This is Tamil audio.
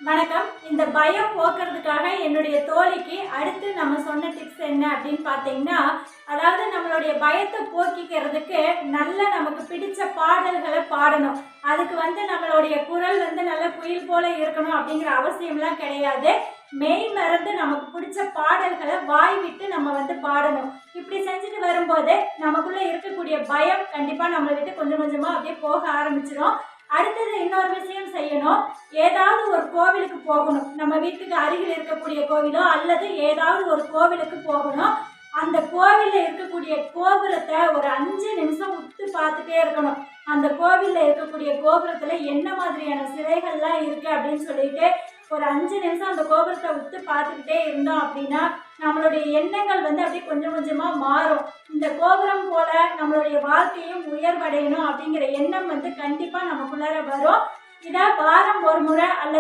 வணக்கம். இந்த பயம் போக்குறதுக்காக என்னுடைய தோழிக்கு அடுத்து நம்ம சொன்ன டிப்ஸ் என்ன அப்படின்னு பார்த்தீங்கன்னா, அதாவது நம்மளுடைய பயத்தை போக்கிக்கிறதுக்கு நல்ல நமக்கு பிடிச்ச பாடல்களை பாடணும். அதுக்கு நம்மளுடைய குரல் நல்ல குயில் போல இருக்கணும் அப்படிங்கிற அவசியம்லாம் கிடையாது. மெய் மறந்து நமக்கு பிடிச்ச பாடல்களை வாய் விட்டு நம்ம பாடணும். இப்படி செஞ்சுட்டு வரும்போது நமக்குள்ள இருக்கக்கூடிய பயம் கண்டிப்பாக நம்மளை விட்டு கொஞ்சம் கொஞ்சமாக அப்படியே போக ஆரம்பிச்சிடும். அடுத்தது இன்னொரு விஷயம் செய்யணும். ஏதாவது ஒரு கோவிலுக்கு போகணும். நம்ம வீட்டுக்கு அருகில் இருக்கக்கூடிய கோவிலோ அல்லது ஏதாவது ஒரு கோவிலுக்கு போகணும். அந்த கோவிலில் இருக்கக்கூடிய கோபுரத்தை ஒரு 5 நிமிஷம் உத்து பார்த்துட்டே இருக்கணும். அந்த கோவிலில் இருக்கக்கூடிய கோபுரத்தில் என்ன மாதிரியான சிலைகள்லாம் இருக்குது அப்படின்னு சொல்லிட்டு ஒரு 5 நிமிஷம் அந்த கோபுரத்தை உத்து பார்த்துக்கிட்டே இருந்தோம் அப்படின்னா நம்மளுடைய எண்ணங்கள் அப்படியே கொஞ்சம் கொஞ்சமாக மாறும். இந்த கோபுரம் போல நம்மளுடைய வாழ்க்கையும் உயர்வடையணும் அப்படிங்கிற எண்ணம் கண்டிப்பாக நமக்குள்ளார வரும். இதை வாரம் ஒரு முறை அல்லது